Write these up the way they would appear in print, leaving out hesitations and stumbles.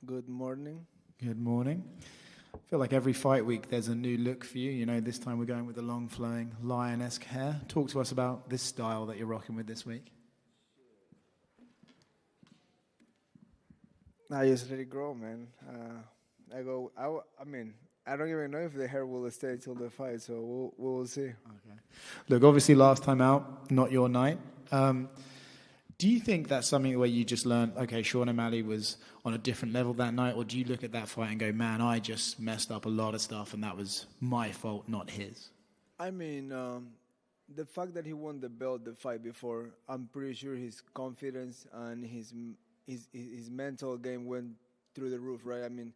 Good morning. Good morning. I feel like every fight week there's a new look for you. You know, this time we're going with the long flowing lion-esque hair. Talk to us about this style that you're rocking with this week. I just let it grow, man. I go. I mean, I don't even know if the hair will stay till the fight, so we'll see. Okay. Look, obviously last time out, not your night. Do you think that's something where you just learned, okay, Sean O'Malley was on a different level that night, or do you look at that fight and go, man, I just messed up a lot of stuff and that was my fault, not his? I mean, the fact that he won the belt the fight before, I'm pretty sure his confidence and his mental game went through the roof, right? I mean,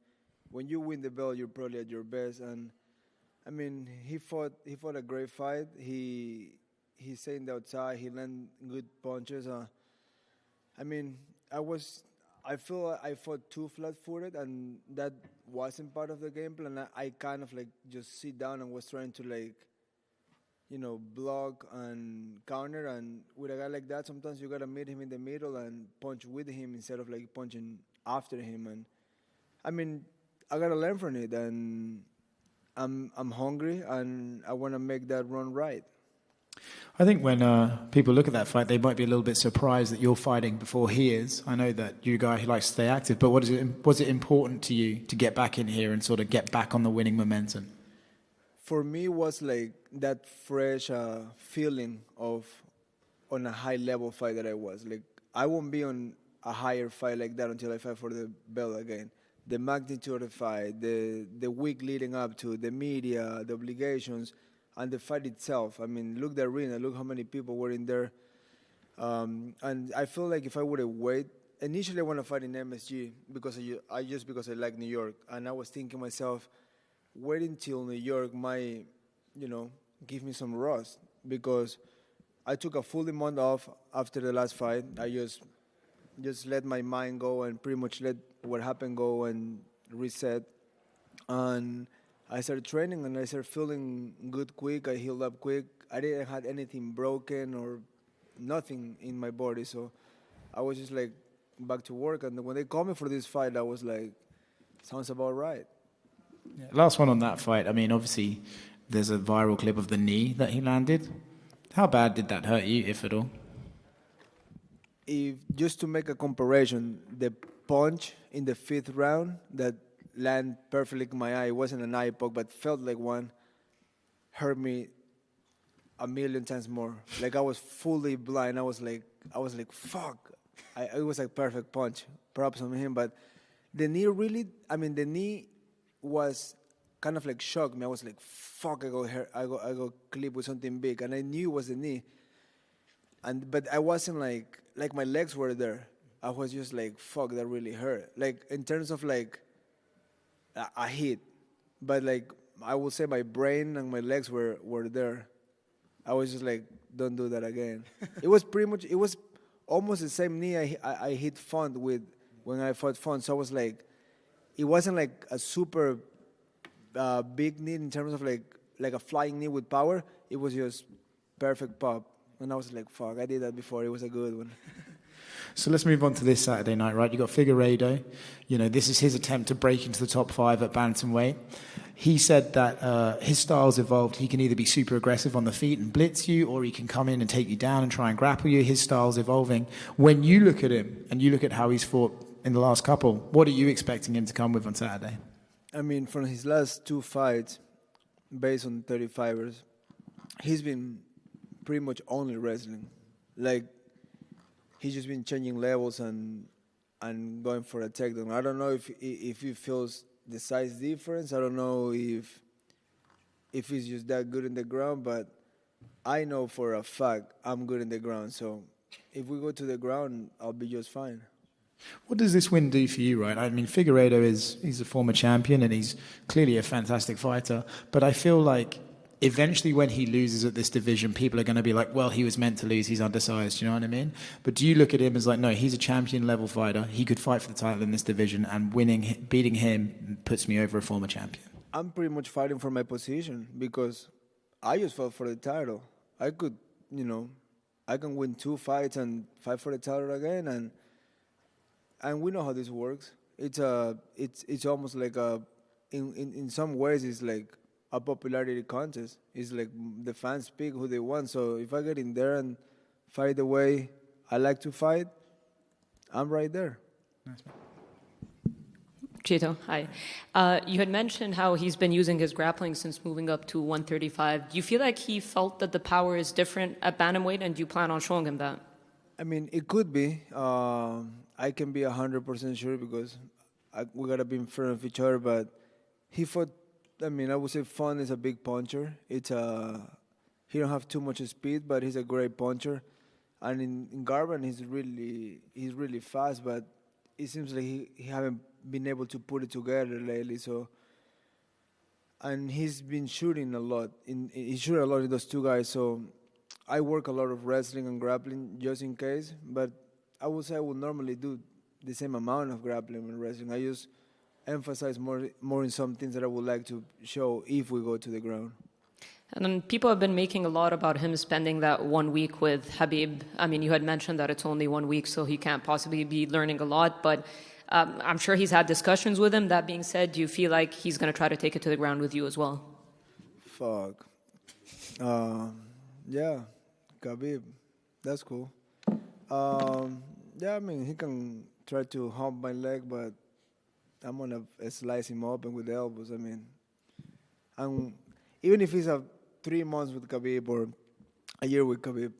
when you win the belt, you're probably at your best, and I mean, he fought a great fight. He stayed outside. He landed good punches. I mean, I feel I fought too flat-footed, and that wasn't part of the game plan. I kind of like just sit down and was trying to block and counter. And with a guy like that, sometimes you gotta meet him in the middle and punch with him instead of like punching after him. And I mean, I gotta learn from it, and I'm hungry, and I want to make that run right. I think when people look at that fight, they might be a little bit surprised that you're fighting before he is. I know that you're a guy who likes to stay active, but was it important to you to get back in here and sort of get back on the winning momentum? For me, it was like that fresh feeling of on a high level fight that I was. Like, I won't be on a higher fight like that until I fight for the belt again. The magnitude of the fight, the week leading up to, the media, the obligations, and the fight itself. I mean, look the arena, look how many people were in there. And I feel like if I would have waited, initially I want to fight in MSG because I like New York. And I was thinking myself, waiting till New York might, give me some rust, because I took a full month off after the last fight. I just let my mind go and pretty much let what happened go and reset. And I started training and I started feeling good quick. I healed up quick. I didn't have anything broken or nothing in my body. So I was just like back to work. And when they called me for this fight, I was like, sounds about right. Yeah. Last one on that fight. I mean, obviously there's a viral clip of the knee that he landed. How bad did that hurt you, if at all? If just to make a comparison, the punch in the fifth round that landed perfectly in my eye, it wasn't an eye poke, but felt like one, hurt me a million times more. Like I was fully blind. I was like, fuck. It was like perfect punch. Props on him, but the knee was kind of like shocked me. I was like, fuck. I got clipped with something big, and I knew it was the knee. But I wasn't like my legs were there. I was just like, fuck, that really hurt. Like in terms of like a hit, but like I would say my brain and my legs were there. I was just like, don't do that again. It was almost the same knee I hit Font with when I fought Font. So I was like, it wasn't like a super big knee in terms of like a flying knee with power. It was just perfect pop. And I was like, fuck, I did that before. It was a good one. So let's move on to this Saturday night, right? You got Figueiredo. This is his attempt to break into the top 5 at bantamweight. He said that his style's evolved. He can either be super aggressive on the feet and blitz you, or he can come in and take you down and try and grapple you. His style's evolving. When you look at him and you look at how he's fought in the last couple, what are you expecting him to come with on Saturday? I mean, from his last 2 fights, based on 35ers, he's been pretty much only wrestling. Like, he's just been changing levels and going for a takedown. I don't know if he feels the size difference. I don't know if he's just that good in the ground, but I know for a fact I'm good in the ground. So if we go to the ground, I'll be just fine. What does this win do for you, right? I mean, Figueiredo he's a former champion and he's clearly a fantastic fighter, but I feel like eventually when he loses at this division, people are going to be like, well, he was meant to lose, he's undersized, you know what I mean? But do you look at him as like, no, he's a champion level fighter, he could fight for the title in this division, and beating him puts me over a former champion? I'm pretty much fighting for my position because I just fought for the title. I could, I can win 2 fights and fight for the title again, and we know how this works. It's almost like in some ways it's like a popularity contest. It's like the fans pick who they want. So if I get in there and fight the way I like to fight, I'm right there. Nice. Chito, hi. You had mentioned how he's been using his grappling since moving up to 135. Do you feel like he felt that the power is different at bantamweight, and do you plan on showing him that? I mean, it could be. I can be 100% sure because we gotta be in front of each other. But he fought. I mean, I would say Fun is a big puncher. He don't have too much speed, but he's a great puncher. And in Garban, he's really fast, but it seems like he haven't been able to put it together lately. So, and he's been shooting a lot. He shoot a lot in those two guys. So, I work a lot of wrestling and grappling just in case. But I would say I would normally do the same amount of grappling and wrestling. I just emphasize more in some things that I would like to show if we go to the ground. And then people have been making a lot about him spending that 1 week with Khabib. I mean, you had mentioned that it's only 1 week, so he can't possibly be learning a lot. But I'm sure he's had discussions with him. That being said, do you feel like he's going to try to take it to the ground with you as well? Fuck. Yeah, Khabib. That's cool. Yeah, I mean, he can try to hump my leg, but I'm going to slice him open with the elbows. I mean, even if he's 3 months with Khabib or a year with Khabib,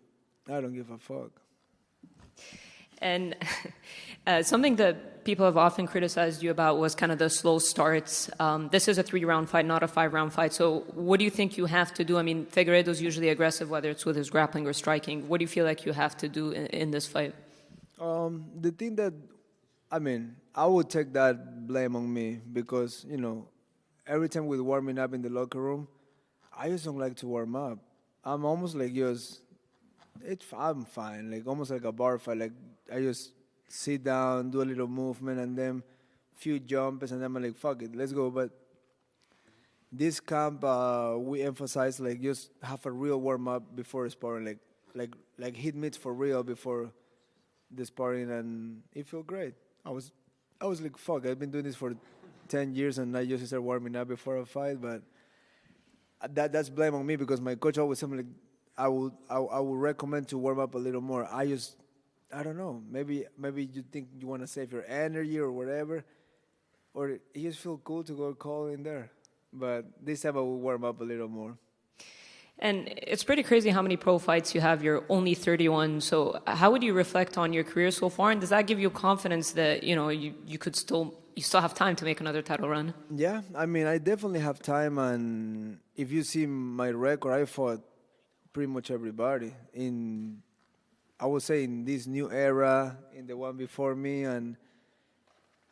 I don't give a fuck. And something that people have often criticized you about was kind of the slow starts. This is a 3-round fight, not a 5-round fight. So what do you think you have to do? I mean, Figueiredo's usually aggressive, whether it's with his grappling or striking. What do you feel like you have to do in this fight? The thing that, I mean, I would take that blame on me because, every time we're warming up in the locker room, I just don't like to warm up. I'm almost like I'm fine, like almost like a bar fight. Like I just sit down, do a little movement, and then few jumps, and then I'm like, fuck it, let's go. But this camp, we emphasize like just have a real warm up before sparring, like hit mitts for real before the sparring, and it felt great. I was like, fuck, I've been doing this for 10 years, and I just start warming up before a fight, but. That's blame on me because my coach always told me like I would recommend to warm up a little more. I don't know. Maybe you think you want to save your energy or whatever, or you just feel cool to go call in there. But this time I will warm up a little more. And it's pretty crazy how many pro fights you have. You're only 31. So how would you reflect on your career so far? And does that give you confidence that you could still have time to make another title run? Yeah, I mean, I definitely have time, and if you see my record, I fought pretty much everybody I would say in this new era, in the one before me, and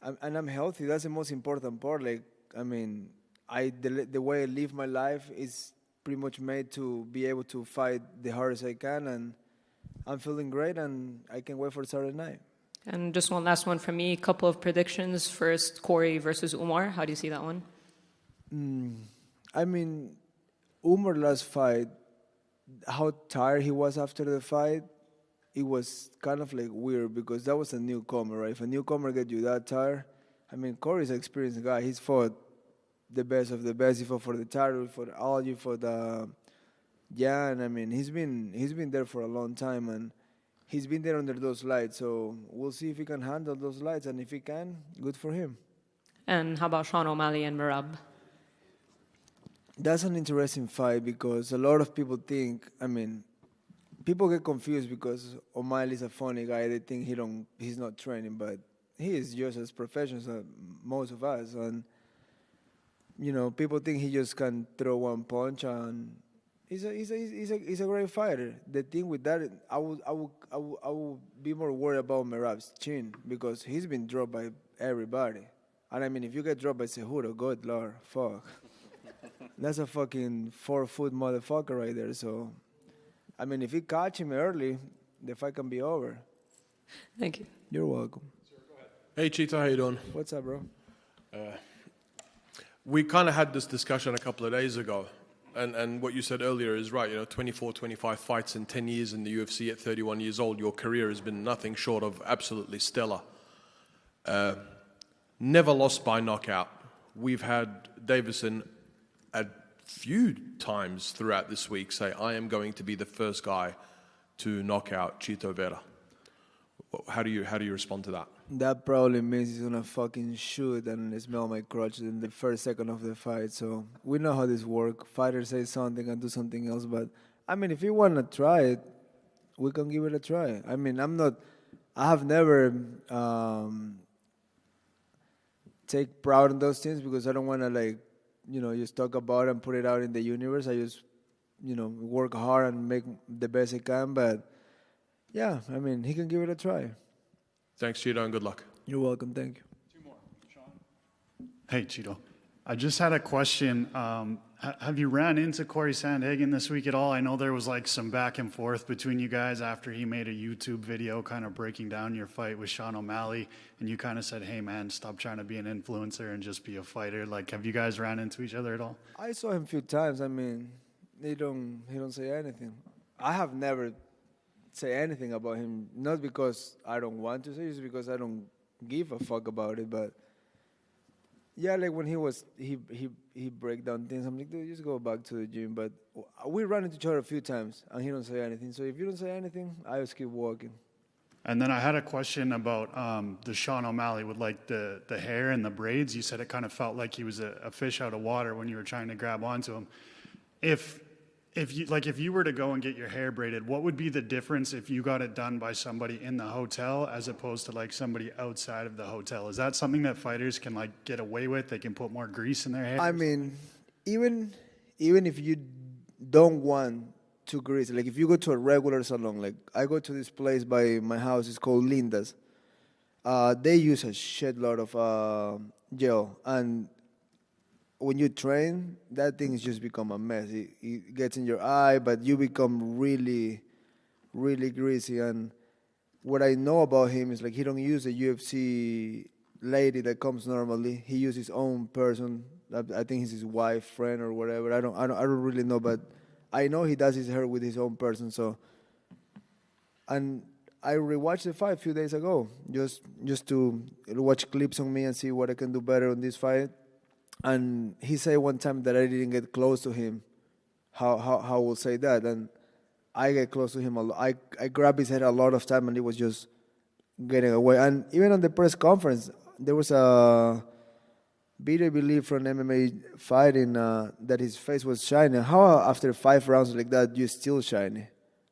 I'm healthy. That's the most important part. Like, I mean, the way I live my life is pretty much made to be able to fight the hardest I can, and I'm feeling great, and I can't wait for Saturday night. And just one last one from me, a couple of predictions. First, Corey versus Umar. How do you see that one? I mean, Umar last fight, how tired he was after the fight, it was kind of like weird because that was a newcomer, right? If a newcomer get you that tired, I mean, Corey's an experienced guy. He's fought the best of the best. He fought for the title, for all you, for the and I mean, he's been there for a long time, and he's been there under those lights. So we'll see if he can handle those lights, and if he can, good for him. And how about Sean O'Malley and Merab? That's an interesting fight because a lot of people think, I mean, people get confused because O'Malley's a funny guy. They think he's not training, but he is just as professional as most of us. And, people think he just can throw one punch, and he's a great fighter. The thing with that, I would be more worried about Merab's chin because he's been dropped by everybody. And I mean, if you get dropped by Cejudo, good Lord, fuck. That's a fucking 4-foot motherfucker right there. So, I mean, if he catch him early, the fight can be over. Thank you. You're welcome. Hey, Chito, how you doing? What's up, bro? We kind of had this discussion a couple of days ago, and what you said earlier is right. 24, 25 fights in 10 years in the UFC at 31 years old. Your career has been nothing short of absolutely stellar. never lost by knockout. We've had Davison a few times throughout this week say, I am going to be the first guy to knock out Chito Vera. How do you respond to that? That probably means he's gonna fucking shoot and smell my crotch in the first second of the fight. So we know how this works. Fighters say something and do something else. But I mean, if you wanna try it, we can give it a try. I mean, I have never take proud in those things because I don't wanna just talk about it and put it out in the universe. I just work hard and make the best I can. But yeah, I mean, he can give it a try. Thanks, Chito, and good luck. You're welcome. Thank you. Two more. Sean? Hey, Chito. I just had a question. Have you ran into Corey Sandhagen this week at all? I know there was like some back and forth between you guys after he made a YouTube video kind of breaking down your fight with Sean O'Malley, and you kind of said, hey, man, stop trying to be an influencer and just be a fighter. Like, have you guys ran into each other at all? I saw him a few times. I mean, he don't say anything. I have never say anything about him, not because I don't want to say, it's because I don't give a fuck about it. But yeah, like when he break down things, I'm like, dude, just go back to the gym. But we run into each other a few times, and he don't say anything. So if you don't say anything, I just keep walking. And then I had a question about the Sean O'Malley with like the hair and the braids. You said it kind of felt like he was a fish out of water when you were trying to grab onto him. If you were to go and get your hair braided, what would be the difference if you got it done by somebody in the hotel as opposed to like somebody outside of the hotel? Is that something that fighters can like get away with? They can put more grease in their hair? I mean, even if you don't want to grease, like if you go to a regular salon, like I go to this place by my house, it's called Linda's. They use a shitload of gel, and when you train, that thing has just become a mess. It gets in your eye, but you become really, really greasy. And what I know about him is like he don't use a UFC lady that comes normally. He uses his own person. I think he's his wife, friend, or whatever. I don't really know, but I know he does his hair with his own person. So, and I rewatched the fight a few days ago, just to watch clips on me and see what I can do better on this fight. And he said one time that I didn't get close to him. How will say that? And I get close to him a lot. I grabbed his head a lot of time, and he was just getting away. And even on the press conference, there was a video, I believe, from MMA fighting that his face was shiny. How after 5 rounds like that, you still shiny?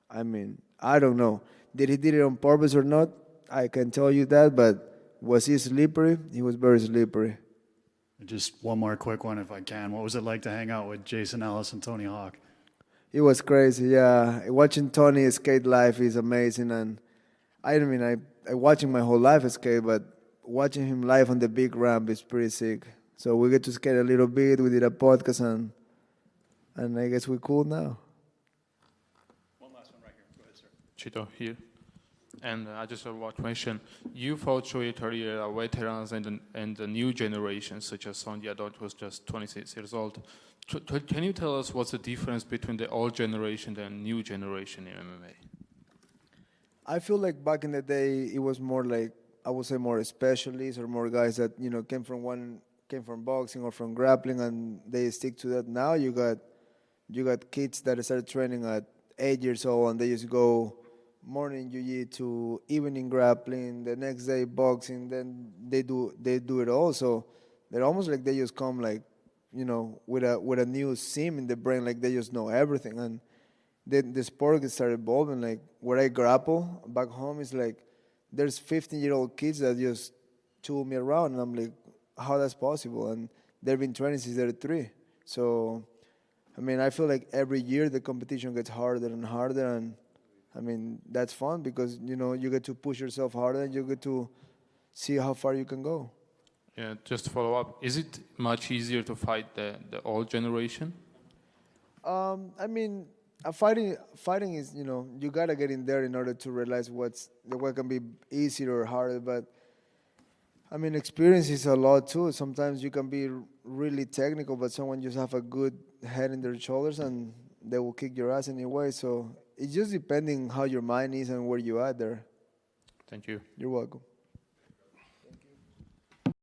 I mean, I don't know. Did he did it on purpose or not? I can tell you that, but was he slippery? He was very slippery. Just one more quick one, if I can. What was it like to hang out with Jason Ellis and Tony Hawk? It was crazy, yeah. Watching Tony skate live is amazing, and I watch him my whole life skate, but watching him live on the big ramp is pretty sick. So we get to skate a little bit. We did a podcast, and I guess we're cool now. One last one right here. Go ahead, sir. Chito here. And I just have one question. You fought your career veterans and the new generation, such as Sonja Dodge was just 26 years old. Can you tell us what's the difference between the old generation and new generation in MMA? I feel like back in the day, it was more like, I would say more specialists or more guys that, came from boxing or from grappling, and they stick to that. Now you got kids that start training at 8 years old, and they just go morning jiu-jitsu, evening grappling, the next day boxing, then they do it all. So they're almost like they just come like, with a new sim in the brain, like they just know everything. And then the sport gets started evolving. Like where I grapple back home is like there's 15-year-old kids that just tool me around, and I'm like, how that's possible? And they've been training since they're 3. So I mean, I feel like every year the competition gets harder and harder, and I mean, that's fun because, you get to push yourself harder and you get to see how far you can go. Yeah, just to follow up, is it much easier to fight the old generation? I mean, fighting is, you got to get in there in order to realize what can be easier or harder. But, I mean, experience is a lot too. Sometimes you can be really technical, but someone just have a good head in their shoulders and they will kick your ass anyway. So it's just depending how your mind is and where you are there. Thank you. You're welcome.